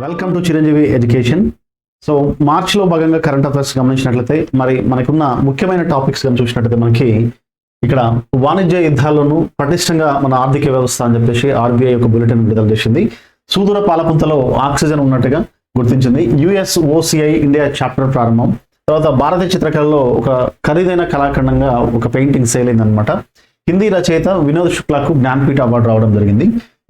Welcome to Chiranjeevi education. So మార్చిలో భాగంగా current affairs గమనించినట్లయితే మరి మనకున్న ముఖ్యమైన టాపిక్స్ కానీ చూసినట్లయితే మనకి ఇక్కడ వాణిజ్య యుద్ధాల్లోనూ పటిష్టంగా మన ఆర్థిక వ్యవస్థ అని చెప్పేసి ఆర్బీఐ ఒక బులెటిన్ విడుదల చేసింది. సుదూర పాలపుంతలో ఆక్సిజన్ ఉన్నట్టుగా గుర్తించింది. యుఎస్ఓసిఐ ఇండియా చాప్టర్ ప్రారంభం. తర్వాత భారతీయ చిత్రకళలో ఒక ఖరీదైన కళాఖండంగా ఒక పెయింటింగ్ సేల్ అయిందనమాట. హిందీ రచయిత వినోద్ శుక్లాకు జ్ఞాన్పీఠ అవార్డు రావడం జరిగింది.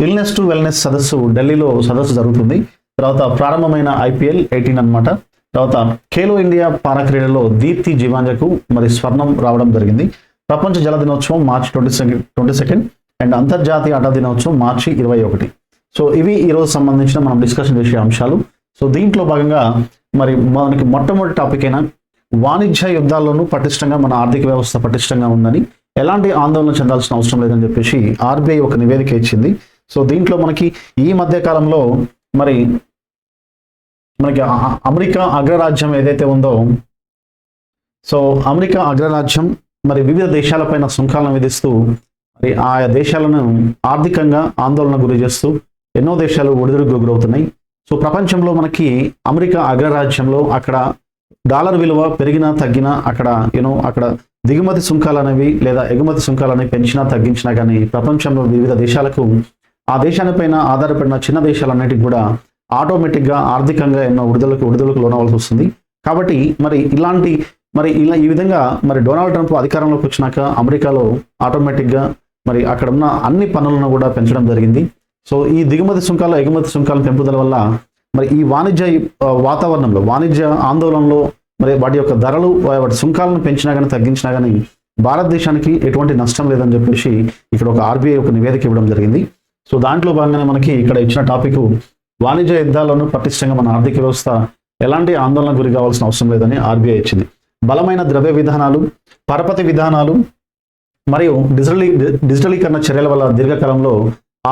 ఇల్నెస్ టు వెల్నెస్ సదస్సు ఢిల్లీలో సదస్సు జరుగుతుంది. తర్వాత ప్రారంభమైన ఐపీఎల్ 18 అనమాట. తర్వాత ఖేలో ఇండియా పారా క్రీడలో దీప్తి జివాంజకు మరి స్వర్ణం రావడం జరిగింది. ప్రపంచ జల దినోత్సవం మార్చి 22 అండ్ అంతర్జాతీయ ఆట దినోత్సవం మార్చి 21. సో ఇవి ఈరోజు సంబంధించిన మనం డిస్కషన్ చేసే అంశాలు. సో దీంట్లో భాగంగా మరి మనకి మొట్టమొదటి టాపిక్ అయిన వాణిజ్య యుద్ధాల్లోనూ పటిష్టంగా మన ఆర్థిక వ్యవస్థ పటిష్టంగా ఉందని, ఎలాంటి ఆందోళన చెందాల్సిన అవసరం లేదని చెప్పేసి ఆర్బీఐ ఒక నివేదిక ఇచ్చింది. సో దీంట్లో మనకి ఈ మధ్య కాలంలో మనకి అమెరికా అగ్రరాజ్యం ఏదైతే ఉందో, సో అమెరికా అగ్రరాజ్యం మరి వివిధ దేశాలపైన సుంకాలను విధిస్తూ మరి ఆయా దేశాలను ఆర్థికంగా ఆందోళన గురి చేస్తూ ఎన్నో దేశాలు ఒడిదుడుకు గురవుతున్నాయి. సో ప్రపంచంలో మనకి అమెరికా అగ్రరాజ్యంలో అక్కడ డాలర్ విలువ పెరిగినా తగ్గినా అక్కడ దిగుమతి సుంకాలు అనేవి లేదా ఎగుమతి సుంకాలు అనేవి పెంచినా తగ్గించినా కానీ ప్రపంచంలో వివిధ దేశాలకు ఆ దేశాలపైన ఆధారపడిన చిన్న దేశాలన్నిటికీ కూడా ఆటోమేటిక్గా ఆర్థికంగా ఎన్నో విడుదలకు లోనవలసి వస్తుంది. కాబట్టి ఈ విధంగా మరి డొనాల్డ్ ట్రంప్ అధికారంలోకి వచ్చినాక అమెరికాలో ఆటోమేటిక్గా మరి అక్కడ ఉన్న అన్ని పన్నులను కూడా పెంచడం జరిగింది. సో ఈ దిగుమతి సుంకాలు ఎగుమతి సుంకాల పెంపుదల వల్ల మరి ఈ వాణిజ్య వాతావరణంలో వాణిజ్య ఆందోళనలో మరి వాటి యొక్క ధరలు వాటి సుంకాలను పెంచినా కానీ తగ్గించినా కానీ భారతదేశానికి ఎటువంటి నష్టం లేదని చెప్పేసి ఇక్కడ ఒక ఆర్బీఐ ఒక నివేదిక ఇవ్వడం జరిగింది. సో దాంట్లో భాగంగానే మనకి ఇక్కడ ఇచ్చిన టాపిక్ వాణిజ్య యుద్ధాల్లోనూ పటిష్టంగా మన ఆర్థిక వ్యవస్థ ఎలాంటి ఆందోళన గురి కావాల్సిన అవసరం లేదని ఆర్బీఐ ఇచ్చింది. బలమైన ద్రవ్య విధానాలు, పరపతి విధానాలు మరియు డిజిటలీకరణ చర్యల వల్ల దీర్ఘకాలంలో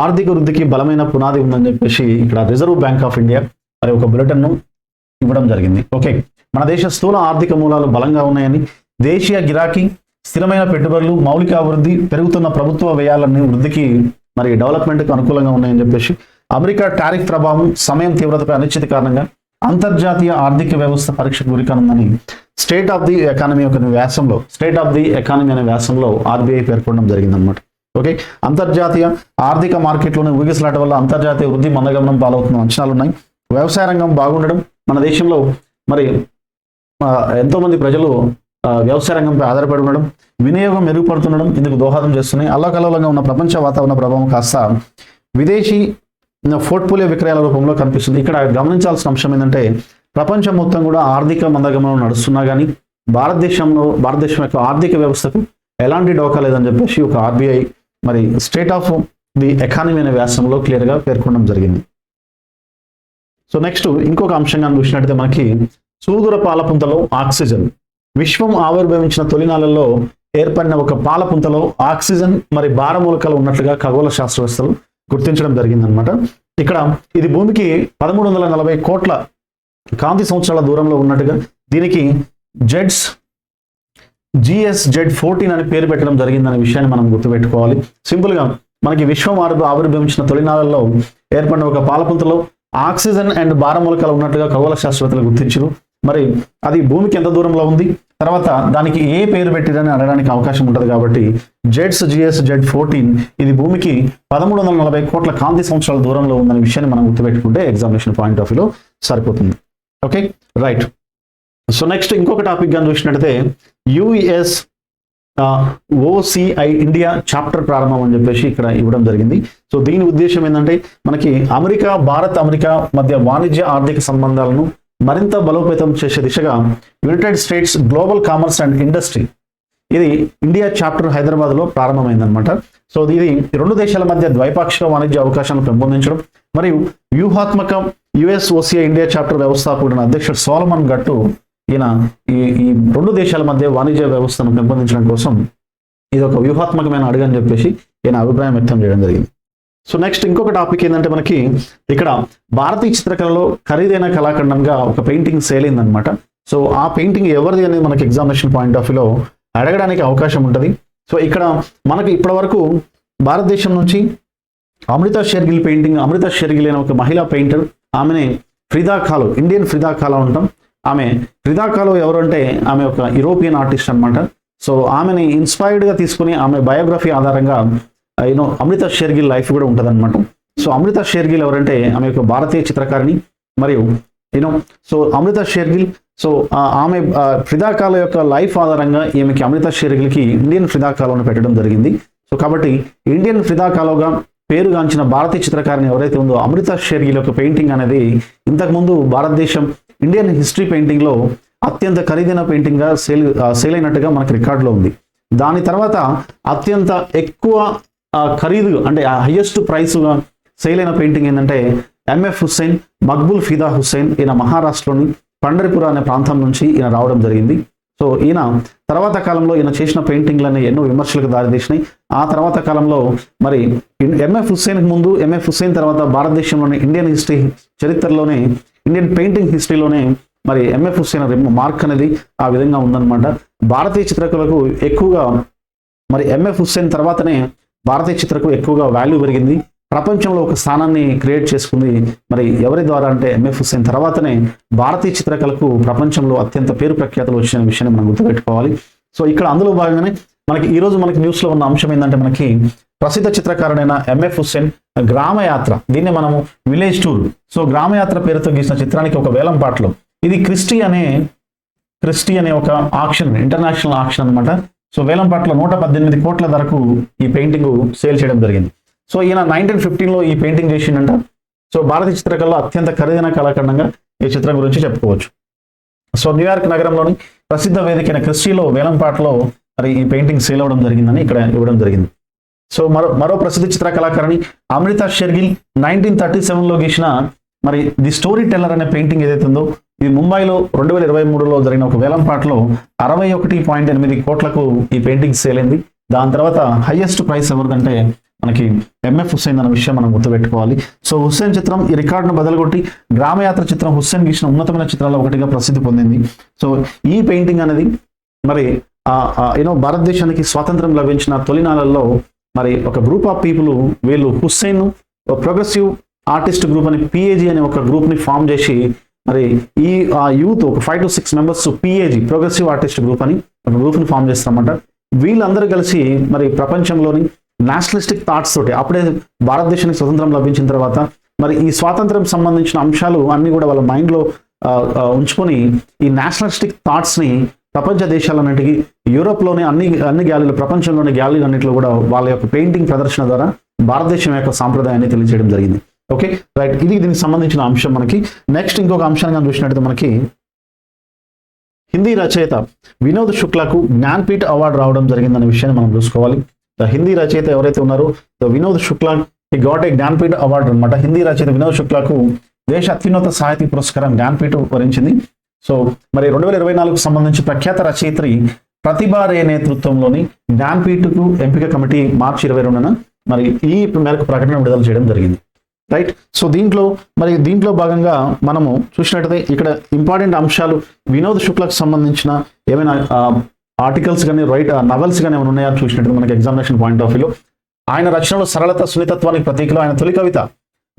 ఆర్థిక వృద్ధికి బలమైన పునాది ఉందని చెప్పేసి ఇక్కడ రిజర్వ్ బ్యాంక్ ఆఫ్ ఇండియా మరి ఒక బులెటిన్ను ఇవ్వడం జరిగింది. ఓకే, మన దేశ స్థూల ఆర్థిక మూలాలు బలంగా ఉన్నాయని, దేశీయ గిరాకీ, స్థిరమైన పెట్టుబడులు, మౌలిక అభివృద్ధి, పెరుగుతున్న ప్రభుత్వ వ్యయాలన్నీ వృద్ధికి మరి డెవలప్మెంట్కి అనుకూలంగా ఉన్నాయని చెప్పేసి, అమెరికా టారిఫ్ ప్రభావం, సమయం తీవ్రతపై అనిశ్చితి కారణంగా అంతర్జాతీయ ఆర్థిక వ్యవస్థ పరీక్షకు గురికానుందని స్టేట్ ఆఫ్ ది ఎకానమీ అనే వ్యాసంలో ఆర్బీఐ పేర్కొనడం జరిగిందనమాట. ఓకే, అంతర్జాతీయ ఆర్థిక మార్కెట్లోని ఊగిసలాట వల్ల అంతర్జాతీయ వృద్ధి మందగమనం పాలవుతున్న అంచనాలు ఉన్నాయి. వ్యవసాయ రంగం బాగుండడం, మన దేశంలో మరి ఎంతోమంది ప్రజలు వ్యవసాయ రంగంపై ఆధారపడి ఉండడం, వినియోగం మెరుగుపడుతుండడం ఇందుకు దోహదం చేస్తున్నాయి. అల్లకల్లోలంగా ఉన్న ప్రపంచ వాతావరణ ప్రభావం కాస్త విదేశీ పోర్ట్ఫోలియో విక్రయాల రూపంలో కనిపిస్తుంది. ఇక్కడ గమనించాల్సిన అంశం ఏంటంటే ప్రపంచం మొత్తం కూడా ఆర్థిక మందగమనం నడుస్తున్నా కానీ భారతదేశం యొక్క ఆర్థిక వ్యవస్థకు ఎలాంటి డోకా లేదని చెప్పేసి ఒక ఆర్బీఐ మరి స్టేట్ ఆఫ్ ది ఎకానమీ అనే వ్యాసంలో క్లియర్గా పేర్కొనడం జరిగింది. సో నెక్స్ట్ ఇంకొక అంశంగా చూసినట్టయితే మనకి సుదూర పాలపుంతలో ఆక్సిజన్. విశ్వం ఆవిర్భవించిన తొలినాళ్లలో ఏర్పడిన ఒక పాలపుంతలో ఆక్సిజన్ మరి భారమూలకాలు ఉన్నట్లుగా ఖగోళ శాస్త్రవేత్తలు గుర్తించడం జరిగిందనమాట. ఇక్కడ ఇది భూమికి 1340 కోట్ల కాంతి సంవత్సరాల దూరంలో ఉన్నట్టుగా దీనికి GSZ14 అని పేరు పెట్టడం జరిగిందనే విషయాన్ని మనం గుర్తుపెట్టుకోవాలి. సింపుల్గా మనకి విశ్వం ఆవిర్భవించిన తొలినాళ్లలో ఏర్పడిన ఒక పాలపుంతలో ఆక్సిజన్ అండ్ భారమూలకాలు ఉన్నట్టుగా ఖగోళ శాస్త్రవేత్తలు గుర్తించారు. మరి అది భూమికి ఎంత దూరంలో ఉంది, తర్వాత దానికి ఏ పేరు పెట్టిరని అడగడానికి అవకాశం ఉంటుంది. కాబట్టి GSZ14 ఇది భూమికి 1340 కోట్ల కాంతి సంవత్సరాల దూరంలో ఉందనే విషయాన్ని మనం గుర్తుపెట్టుకుంటే ఎగ్జామినేషన్ పాయింట్ ఆఫ్ వ్యూలో సరిపోతుంది. Okay, right. సో నెక్స్ట్ ఇంకొక టాపిక్ గా చూసినట్టయితే యుఎస్ఓసిఐ ఇండియా చాప్టర్ ప్రారంభం అని చెప్పేసి ఇక్కడ ఇవ్వడం జరిగింది. సో దీని ఉద్దేశం ఏంటంటే మనకి భారత్-అమెరికా మధ్య వాణిజ్య ఆర్థిక సంబంధాలను మరింత బలోపేతం చేసే దిశగా United states global commerce and industry ఇది ఇండియా చాప్టర్ హైదరాబాద్లో ప్రారంభమైందనమాట. సో ఇది రెండు దేశాల మధ్య ద్వైపాక్షిక వాణిజ్య అవకాశాలను పెంపొందించడం మరియు వ్యూహాత్మక యుఎస్ఓసిఐ ఇండియా చాప్టర్ వ్యవస్థాపకుడు అధ్యక్షుడు సోలమన్ గట్టు ఈయన ఈ రెండు దేశాల మధ్య వాణిజ్య వ్యవస్థను పెంపొందించడం కోసం ఇది ఒక వ్యూహాత్మకమైన అడుగు అని చెప్పేసి ఈయన అభిప్రాయం వ్యక్తం చేయడం జరిగింది. సో నెక్స్ట్ ఇంకొక టాపిక్ ఏంటంటే మనకి ఇక్కడ భారతీయ చిత్రకళలో ఖరీదైన కళాఖండంగా ఒక పెయింటింగ్ సేల్ అయిందనమాట. సో ఆ పెయింటింగ్ ఎవరిది అనేది మనకి ఎగ్జామినేషన్ పాయింట్ ఆఫ్ వ్యూలో అడగడానికి అవకాశం ఉంటుంది. సో ఇక్కడ మనకి ఇప్పటి వరకు భారతదేశం నుంచి అమృతా షెర్గిల్ పెయింటింగ్, అమృతా షెర్గిల్ అనే ఒక మహిళా పెయింటర్, ఆమెనే ఫ్రిదా కాలో, ఇండియన్ ఫ్రిదా కాలో ఉంటాం. ఆమె ఫ్రిదా కాలో ఎవరు అంటే ఆమె ఒక యూరోపియన్ ఆర్టిస్ట్ అనమాట. సో ఆమెని ఇన్స్పైర్డ్గా తీసుకుని ఆమె బయోగ్రఫీ ఆధారంగా అమృతా షెర్గిల్ లైఫ్ కూడా ఉంటుంది అనమాట. సో అమృతా షెర్గిల్ ఎవరంటే ఆమె ఒక భారతీయ చిత్రకారిణి మరియు సో అమృతా షెర్గిల్, సో ఆమె ఫ్రిదా కాలో యొక్క లైఫ్ ఆధారంగా ఈమెకి అమృతా షెర్గిల్కి ఇండియన్ ఫ్రిదా కాలోని పెట్టడం జరిగింది. సో కాబట్టి ఇండియన్ ఫ్రిదా కాలోగా పేరుగాంచిన భారతీయ చిత్రకారిణి ఎవరైతే ఉందో అమృతా షెర్గిల్ యొక్క పెయింటింగ్ అనేది ఇంతకుముందు భారతదేశం ఇండియన్ హిస్టరీ పెయింటింగ్లో అత్యంత ఖరీదైన పెయింటింగ్గా సేల్ అయినట్టుగా మనకి రికార్డులో ఉంది. దాని తర్వాత అత్యంత ఎక్కువ ఖరీదు అంటే హైయెస్ట్ ప్రైస్గా సేల్ అయిన పెయింటింగ్ ఏంటంటే ఎంఎఫ్ హుస్సేన్, మక్బూల్ ఫిదా హుస్సేన్. ఈయన మహారాష్ట్రలోని పండరిపుర అనే ప్రాంతం నుంచి ఈయన రావడం జరిగింది. సో ఈయన తర్వాత కాలంలో ఈయన చేసిన పెయింటింగ్లన్నీ ఎన్నో విమర్శలకు దారితీసినాయి. ఆ తర్వాత కాలంలో మరి ఎంఎఫ్ హుస్సేన్ ముందు, ఎంఎఫ్ హుస్సేన్ తర్వాత భారతదేశంలోని ఇండియన్ హిస్టరీ చరిత్రలోనే, ఇండియన్ పెయింటింగ్ హిస్టరీలోనే మరి ఎంఎఫ్ హుస్సేన్ మార్క్ అనేది ఆ విధంగా ఉందన్నమాట. భారతీయ చిత్రకళకు ఎక్కువగా మరి ఎంఎఫ్ హుస్సేన్ తర్వాతనే భారతీయ చిత్రకు ఎక్కువగా వాల్యూ పెరిగింది, ప్రపంచంలో ఒక స్థానాన్ని క్రియేట్ చేసుకుంది. మరి ఎవరి ద్వారా అంటే ఎంఎఫ్ హుస్సేన్ తర్వాతనే భారతీయ చిత్రకళకు ప్రపంచంలో అత్యంత పేరు ప్రఖ్యాతులు వచ్చిన విషయాన్ని మనం గుర్తుపెట్టుకోవాలి. సో ఇక్కడ అందులో భాగంగానే మనకి ఈరోజు మనకి న్యూస్లో ఉన్న అంశం ఏంటంటే మనకి ప్రసిద్ధ చిత్రకారుడైన ఎంఎఫ్ హుస్సేన్ గ్రామయాత్ర, దీన్ని మనము విలేజ్ టూర్, సో గ్రామయాత్ర పేరుతో గీసిన చిత్రానికి ఒక వేలం పాటలో, ఇది క్రిస్టీ అనే ఒక ఆక్షన్, ఇంటర్నేషనల్ ఆక్షన్ అనమాట. సో వేలం పాటలో 118 కోట్ల ధరకు ఈ పెయింటింగ్ సేల్ చేయడం జరిగింది. సో ఈయన 1915లో ఈ పెయింటింగ్ చేసిండంట. సో భారతీయ చిత్రకళలో అత్యంత ఖరీదైన కళాఖండంగా ఈ చిత్రం గురించి చెప్పుకోవచ్చు. సో న్యూయార్క్ నగరంలోని ప్రసిద్ధ వేదికైన క్రిస్టీలో వేలంపాటలో మరి ఈ పెయింటింగ్ సేల్ అవ్వడం జరిగిందని ఇక్కడ ఇవ్వడం జరిగింది. సో మరో ప్రసిద్ధ చిత్ర కళాకారిణి అమృతా షెర్గిల్ 1937లో గీసిన మరి ది స్టోరీ టెల్లర్ అనే పెయింటింగ్ ఏదైతే ఉందో, ఇది ముంబైలో 2023లో జరిగిన ఒక వేలంపాటలో 61.8 కోట్లకు ఈ పెయింటింగ్ సేల్ అయింది. దాని తర్వాత హైయెస్ట్ ప్రైస్ ఎవరిదంటే మనకి ఎంఎఫ్ హుస్సేన్ అనే విషయం మనం గుర్తుపెట్టుకోవాలి. సో హుస్సేన్ చిత్రం ఈ రికార్డును బదలుగొట్టి గ్రామయాత్ర చిత్రం హుస్సేన్ గీసిన ఉన్నతమైన చిత్రాల్లో ఒకటిగా ప్రసిద్ధి పొందింది. సో ఈ పెయింటింగ్ అనేది మరి భారతదేశానికి స్వాతంత్రం లభించిన తొలినాళ్ళల్లో మరి ఒక గ్రూప్ ఆఫ్ పీపుల్, వీళ్ళు హుస్సేన్ ప్రోగ్రెసివ్ ఆర్టిస్ట్ గ్రూప్ అని పిఏజీ అనే ఒక గ్రూప్ని ఫామ్ చేసి మరి ఈ యూత్ ఒక 5 to 6 members PAG progressive artist group అని ఒక గ్రూప్ని ఫామ్ చేస్తారన్నమాట. వీళ్ళందరూ కలిసి మరి ప్రపంచంలోని నేషనలిస్టిక్ థాట్స్ తోటి, అప్పుడే భారతదేశానికి స్వతంత్రం లభించిన తర్వాత మరి ఈ స్వాతంత్రం సంబంధించిన అంశాలు అన్ని కూడా వాళ్ళ మైండ్లో ఉంచుకొని ఈ నేషనలిస్టిక్ థాట్స్ని ప్రపంచ దేశాలన్నిటికీ, యూరోప్లోని అన్ని గ్యాలరీలు, ప్రపంచంలోని గ్యాలరీలు అన్నింటిలో కూడా వాళ్ళ యొక్క పెయింటింగ్ ప్రదర్శన ద్వారా భారతదేశం యొక్క సాంప్రదాయాన్ని తెలియజేయడం జరిగింది. ఓకే రైట్, ఇది దీనికి సంబంధించిన అంశం. మనకి నెక్స్ట్ ఇంకొక అంశాన్ని చూసినట్టయితే మనకి హిందీ రచయిత వినోద్ శుక్లాకు జ్ఞాన్పీఠ్ అవార్డు రావడం జరిగిందనే విషయాన్ని మనం చూసుకోవాలి. హిందీ రచయిత ఎవరైతే ఉన్నారో Vinod Shukla he got a Jnanpith award అనమాట. హిందీ రచయిత వినోద్ శుక్లాకు దేశ అత్యున్నత సాహితీ పురస్కారం జ్ఞాన్పీఠ్ వరించింది. సో మరి 2024కు సంబంధించి ప్రఖ్యాత రచయిత్రి ప్రతిభా రే నేతృత్వంలోని జ్ఞాన్పీఠ్కు ఎంపిక కమిటీ మార్చి 22న మరి ఈ మేరకు ప్రకటన విడుదల చేయడం జరిగింది. రైట్, సో దీంట్లో భాగంగా మనము చూసినట్టయితే ఇక్కడ ఇంపార్టెంట్ అంశాలు వినోద్ శుక్లకు సంబంధించిన ఏమైనా ఆర్టికల్స్ కానీ నవల్స్ కానీ ఏమైనా ఉన్నాయో చూసినట్టు మనకి ఎగ్జామినేషన్ పాయింట్ ఆఫ్ వ్యూలో ఆయన రచనలో సరళత సున్నితత్వానికి ప్రతీకలో ఆయన తొలి కవిత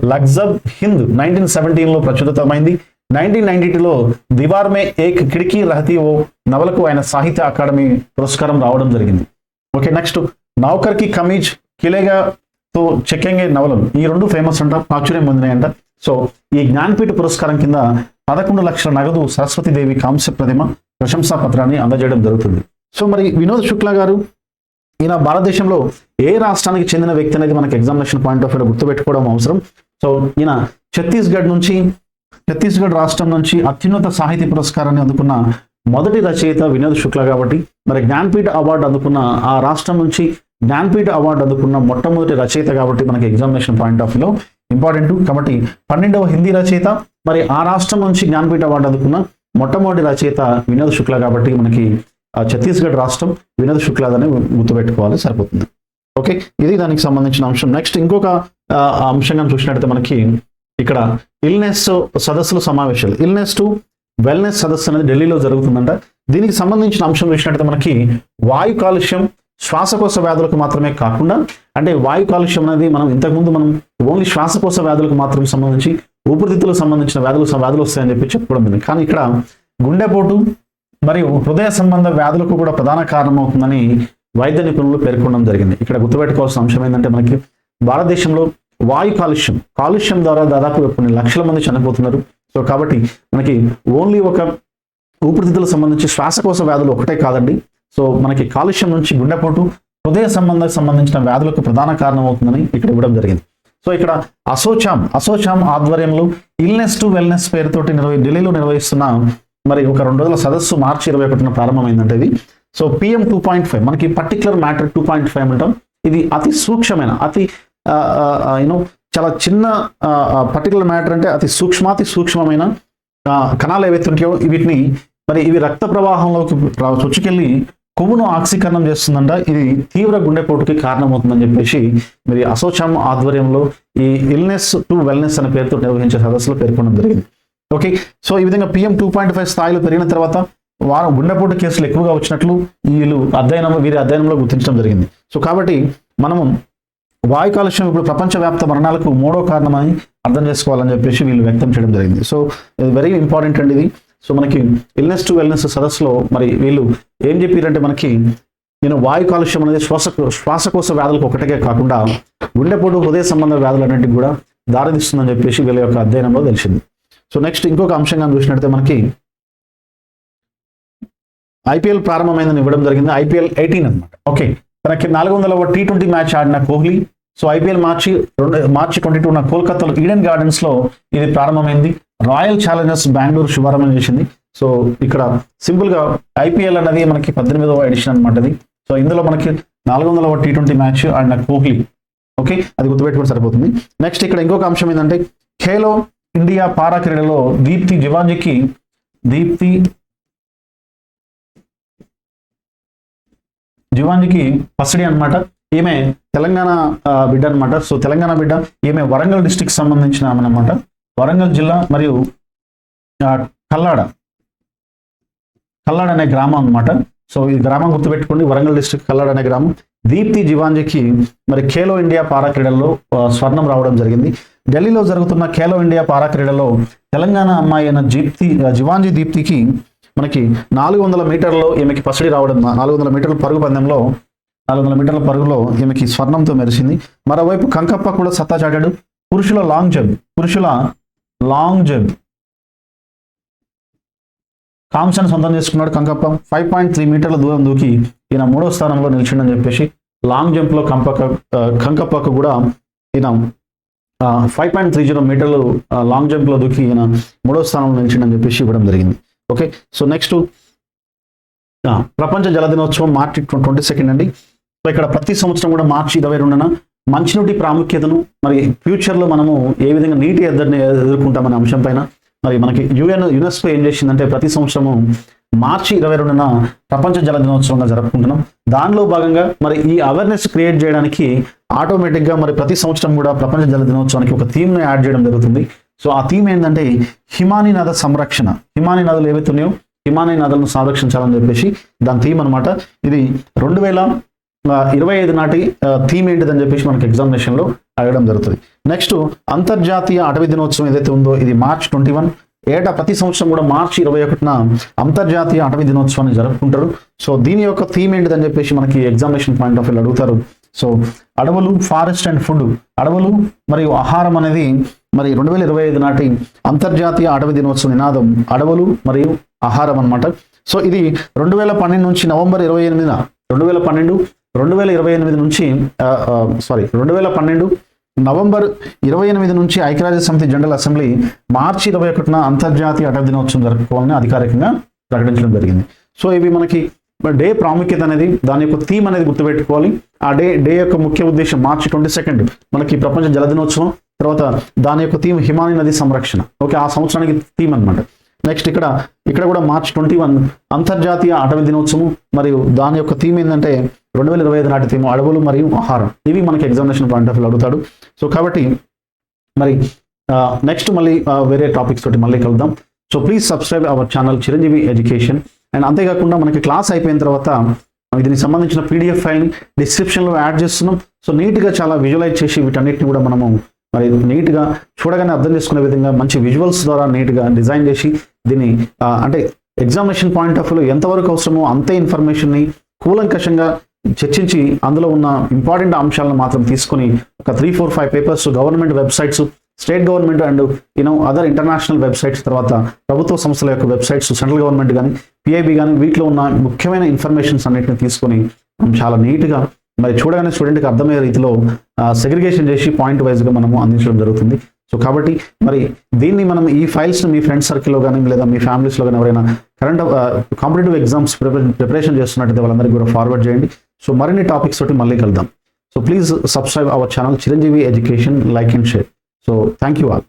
లగ్జబ్ హింద్ 1917లో ప్రచురితమైంది. 1992లో దీవార్ మే ఏక్ కిడికీ రహతీ ఓ నవలకు ఆయన సాహిత్య అకాడమీ పురస్కారం రావడం జరిగింది. ఓకే, నెక్స్ట్ నౌకర్ కి కమీజ్ కిలేగా తో చెక్కెంగే నవలలు, ఈ రెండు ఫేమస్ అంట, ప్రాచుర్యం పొందినాయంట. సో ఈ జ్ఞాన్పీఠ పురస్కారం కింద 11 లక్షల నగదు సరస్వతీదేవి కాంస్య ప్రతిమ ప్రశంసా పత్రాన్ని అందజేయడం జరుగుతుంది. సో మరి వినోద్ శుక్లా గారు ఈయన భారతదేశంలో ఏ రాష్ట్రానికి చెందిన వ్యక్తి అనేది మనకి ఎగ్జామినేషన్ పాయింట్ ఆఫ్ వ్యూలో గుర్తుపెట్టుకోవడం అవసరం. సో ఈయన ఛత్తీస్గఢ్ రాష్ట్రం నుంచి అత్యున్నత సాహితీ పురస్కారాన్ని అందుకున్న మొదటి రచయిత వినోద్ శుక్లా కాబట్టి మరి జ్ఞాన్పీఠ అవార్డు అందుకున్న ఆ రాష్ట్రం నుంచి జ్ఞాన్పీఠ అవార్డు అందుకున్న మొట్టమొదటి రచయిత కాబట్టి మనకి ఎగ్జామినేషన్ పాయింట్ ఆఫ్ వ్యూలో ఇంపార్టెంట్. కాబట్టి 12వ హిందీ రచయిత, మరి ఆ రాష్ట్రం నుంచి జ్ఞాన్పీఠ అవార్డు అందుకున్న మొట్టమొదటి రచయిత వినోద్ శుక్లా కాబట్టి మనకి ఛత్తీస్గఢ్ రాష్ట్రం వినోద్ శుక్లా అని గుర్తుపెట్టుకోవాలి, సరిపోతుంది. ఓకే, ఇది దానికి సంబంధించిన అంశం. నెక్స్ట్ ఇంకొక అంశంగా చూసినట్టయితే మనకి ఇక్కడ ఇల్నెస్ సదస్సుల సమావేశాలు, ఇల్నెస్ టు వెల్నెస్ సదస్సు అనేది ఢిల్లీలో జరుగుతుందంట. దీనికి సంబంధించిన అంశం చూసినట్టయితే మనకి వాయు కాలుష్యం, శ్వాసకోశ వ్యాధులకు మాత్రమే కాకుండా, అంటే వాయు కాలుష్యం అనేది మనం ఇంతకుముందు మనం ఓన్లీ శ్వాసకోశ వ్యాధులకు మాత్రమే సంబంధించి ఊపిరితిత్తులకు సంబంధించిన వ్యాధులు వస్తాయని చెప్పి చెప్పుకోవడం జరిగింది. కానీ ఇక్కడ గుండెపోటు మరియు హృదయ సంబంధ వ్యాధులకు కూడా ప్రధాన కారణమవుతుందని వైద్య నిపుణులు పేర్కొనడం జరిగింది. ఇక్కడ గుర్తుపెట్టుకోవాల్సిన అంశం ఏంటంటే మనకి భారతదేశంలో వాయు కాలుష్యం ద్వారా దాదాపు కొన్ని లక్షల మంది చనిపోతున్నారు. సో కాబట్టి మనకి ఓన్లీ ఒక ఊపిరితిత్తులకు సంబంధించి శ్వాసకోశ వ్యాధులు ఒకటే కాదండి. సో మనకి కాలుష్యం నుంచి గుండెపోటు హృదయ సంబంధించిన వ్యాధులకు ప్రధాన కారణం అవుతుందని ఇక్కడ ఇవ్వడం జరిగింది. సో ఇక్కడ అసోచామ్ ఆధ్వర్యంలో ఇల్నెస్ టు వెల్నెస్ పేరుతోటి ఢిల్లీలో నిర్వహిస్తున్న మరి ఒక 2 రోజుల సదస్సు మార్చి 21న ప్రారంభమైందంటే ఇది. సో PM 2.5 మనకి పర్టికులర్ మ్యాటర్ 2.5 అంటాం. ఇది అతి సూక్ష్మమైన చాలా చిన్న పర్టికులర్ మ్యాటర్ అంటే అతి సూక్ష్మమైన కణాలు ఏవైతే ఉంటాయో వీటిని మరి ఇవి రక్త ప్రవాహంలోకి చొచ్చుకెళ్ళి కొవ్వును ఆక్సీకరణం చేస్తుందంట. ఇది తీవ్ర గుండెపోటుకి కారణమవుతుందని చెప్పేసి మరి అసోచామ్ ఆధ్వర్యంలో ఈ ఇల్నెస్ టు వెల్నెస్ అనే పేరుతో నిర్వహించే సదస్సులో పేర్కొనడం జరిగింది. ఓకే, సో ఈ విధంగా PM 2.5 స్థాయిలో పెరిగిన తర్వాత గుండెపోటు కేసులు ఎక్కువగా వచ్చినట్లు వీరి అధ్యయనంలో గుర్తించడం జరిగింది. సో కాబట్టి మనము వాయు కాలుష్యం ఇప్పుడు ప్రపంచవ్యాప్త మరణాలకు 3వ కారణమని అర్థం చేసుకోవాలని చెప్పేసి వీళ్ళు వ్యక్తం చేయడం జరిగింది. సో ఇది వెరీ ఇంపార్టెంట్ అండి ఇది. సో మనకి ఇల్నెస్ టు వెల్నెస్ సదస్సులో మరి వీళ్ళు ఏం చెప్పారంటే మనకి వాయు కాలుష్యం అనేది శ్వాసకోశ వ్యాధులకు ఒకటే కాకుండా గుండెపోటు హృదయ సంబంధ వ్యాధులన్నింటికి కూడా దారితీస్తుందని చెప్పేసి వీళ్ళ యొక్క అధ్యయనంలో తెలిసింది. సో నెక్స్ట్ ఇంకొక అంశంగా చూసినట్లయితే మనకి IPL ప్రారంభమైందని ఇవ్వడం జరిగింది. IPL 18 అనమాట. ఓకే, తనకి 400వ T20 మ్యాచ్ ఆడిన కోహ్లీ. సో IPL మార్చి 22న కోల్కతాలో ఈడెన్ గార్డెన్స్ లో ఇది ప్రారంభమైంది. రాయల్ ఛాలెంజర్స్ బెంగళూరు శుభారంభం చేసింది. సో ఇక్కడ సింపుల్ గా IPL అనేది మనకి 18వ ఎడిషన్ అనమాట ఇది. సో ఇందులో మనకి 400వ T20 మ్యాచ్ ఆడిన కోహ్లీ. ఓకే, అది గుర్తుపెట్టుకుంటే సరిపోతుంది. నెక్స్ట్ ఇక్కడ ఇంకొక అంశం ఏంటంటే ఖేలో ఇండియా పారా క్రీడలో దీప్తి జివాంజికి పసిడి అనమాట. ఈమె తెలంగాణ బిడ్డ అనమాట. సో తెలంగాణ బిడ్డ, ఈమె వరంగల్ డిస్టిక్ సంబంధించిన ఆమె అనమాట. వరంగల్ జిల్లా మరియు కల్లాడ అనే గ్రామం అనమాట. సో ఈ గ్రామం గుర్తుపెట్టుకోండి, వరంగల్ డిస్టిక్ కల్లాడ అనే గ్రామం. దీప్తి జివాంజికి మరి ఖేలో ఇండియా పారా క్రీడల్లో స్వర్ణం రావడం జరిగింది. ఢిల్లీలో జరుగుతున్న ఖేలో ఇండియా పారా క్రీడలో తెలంగాణ అమ్మాయి అయిన జివాంజి దీప్తికి మనకి 400 మీటర్లో ఈమెకి పసిడి రావడం, 400 మీటర్ల పరుగు పందెంలో 400 మీటర్ల పరుగులో ఈమెకి స్వర్ణంతో మెరిసింది. మరోవైపు కంకప్ప కూడా సత్తా చాటాడు. పురుషుల లాంగ్ జంప్ కాంస్యాన్ని సొంతం చేసుకున్నాడు కంకప్ప. 5.3 మీటర్ల దూరం దూకి ఈయన 3వ స్థానంలో నిలిచిండని చెప్పేసి లాంగ్ జంప్ లో కంకప్పకు కూడా ఈయన 5.30 మీటర్లు లాంగ్ జంప్ లో దూకి ఈయన 3వ స్థానంలో నిలిచిండని చెప్పేసి ఇవ్వడం జరిగింది. ఓకే, సో నెక్స్ట్ ప్రపంచ జల దినోత్సవం మార్చి 22 అండి. సో ఇక్కడ ప్రతి సంవత్సరం కూడా మార్చి 22న మంచినీటి ప్రాముఖ్యతను మరి ఫ్యూచర్లో మనము ఏ విధంగా నీటి ఎద్దడిని ఎదుర్కొంటామనే అంశం పైన మరి మనకి యునెస్కో ఏం చేసిందంటే ప్రతి సంవత్సరము మార్చి 22న ప్రపంచ జల దినోత్సవంగా జరుపుకుంటున్నాం. దానిలో భాగంగా మరి ఈ అవేర్నెస్ క్రియేట్ చేయడానికి ఆటోమేటిక్గా మరి ప్రతి సంవత్సరం కూడా ప్రపంచ జల దినోత్సవానికి ఒక థీమ్ను యాడ్ చేయడం జరుగుతుంది. సో ఆ థీమ్ ఏంటంటే హిమానీ నద సంరక్షణ. హిమానీ నదులు ఏవైతే ఉన్నాయో హిమానీ నదులను సంరక్షించాలని చెప్పేసి దాని థీమ్ అనమాట. ఇది 2025 నాటి థీమ్ ఏంటిదని చెప్పేసి మనకి ఎగ్జామినేషన్లో అడగడం జరుగుతుంది. నెక్స్ట్ అంతర్జాతీయ అటవీ దినోత్సవం ఏదైతే ఉందో ఇది మార్చ్ 21. ఏటా ప్రతి సంవత్సరం కూడా మార్చి 21న అంతర్జాతీయ అటవీ దినోత్సవాన్ని జరుపుకుంటారు. సో దీని యొక్క థీమ్ ఏంటిదని చెప్పేసి మనకి ఎగ్జామినేషన్ పాయింట్ ఆఫ్ వ్యూ అడుగుతారు. సో అడవులు, ఫారెస్ట్ అండ్ ఫుడ్, అడవులు మరియు ఆహారం అనేది మరి 2025 నాటి అంతర్జాతీయ అటవీ దినోత్సవ నినాదం అడవులు మరియు ఆహారం అనమాట. సో ఇది 2012 నుంచి నవంబర్ 28న 2012 నుంచి 2012 నవంబర్ 28 నుంచి ఐక్యరాజ్య సమితి జనరల్ అసెంబ్లీ మార్చి 21న అంతర్జాతీయ అటవీ దినోత్సవం జరుపుకోవాలని అధికారికంగా ప్రకటించడం జరిగింది. సో ఇవి మనకి డే ప్రాముఖ్యత అనేది, దాని యొక్క థీమ్ అనేది గుర్తుపెట్టుకోవాలి. ఆ డే యొక్క ముఖ్య ఉద్దేశం మార్చి 22 మనకి ప్రపంచ జల దినోత్సవం, తర్వాత దాని యొక్క థీమ్ హిమానీ నది సంరక్షణ. ఓకే, ఆ సంవత్సరానికి థీమ్ అనమాట. నెక్స్ట్ ఇక్కడ కూడా మార్చి 21 అంతర్జాతీయ అటవీ దినోత్సవం మరియు దాని యొక్క థీమ్ ఏంటంటే 2025 నాటి థీమ్ అడవులు మరియు ఆహారం. ఇవి మనకి ఎగ్జామినేషన్ పాయింట్ ఆఫ్ వ్యూ అడుగుతాడు. సో కాబట్టి మరి నెక్స్ట్ మళ్ళీ వేరే టాపిక్స్ తోటి మళ్ళీ కలుద్దాం. So please subscribe our channel Chiranjeevi education. And అంతేకాకుండా మనకి క్లాస్ అయిపోయిన తర్వాత దీనికి సంబంధించిన పీడిఎఫ్ ఫైల్ని డిస్క్రిప్షన్లో యాడ్ చేస్తున్నాం. సో నీట్గా చాలా విజువలైజ్ చేసి వీటన్నిటిని కూడా మనము మరి నీట్గా చూడగానే అర్థం చేసుకునే విధంగా మంచి విజువల్స్ ద్వారా నీట్గా డిజైన్ చేసి దీన్ని అంటే ఎగ్జామినేషన్ పాయింట్ ఆఫ్ వ్యూలో ఎంతవరకు అవసరమో అంతే ఇన్ఫర్మేషన్ని కూలంకషంగా చర్చించి అందులో ఉన్న ఇంపార్టెంట్ అంశాలను మాత్రం తీసుకొని ఒక 3-4-5 papers government websites, state government and other international websites, తర్వాత ప్రభుత్వ సంస్థల యొక్క వెబ్సైట్స్, సెంట్రల్ గవర్నమెంట్ కానీ పిఐబి కానీ వీటిలో ఉన్న ముఖ్యమైన ఇన్ఫర్మేషన్స్ అన్నిటిని తీసుకొని మనం చాలా నీట్గా మరి చూడగానే స్టూడెంట్కి అర్థమయ్యే రీతిలో సెగ్రిగేషన్ చేసి పాయింట్ వైజ్గా మనము అందించడం జరుగుతుంది. సో కాబట్టి మరి దీన్ని మనం ఈ ఫైల్స్ని మీ ఫ్రెండ్స్ సర్కిల్లో కానీ లేదా మీ ఫ్యామిలీస్లో కానీ ఎవరైనా కరెంట్ కాంపిటేటివ్ ఎగ్జామ్స్ ప్రిపరేషన్ చేస్తున్నట్టయితే వాళ్ళందరికీ కూడా ఫార్వర్డ్ చేయండి. సో మరిన్ని టాపిక్స్ తోటి మళ్ళీ కలుద్దాం. So please subscribe our channel Chiranjeevi education, like and share. So thank you all.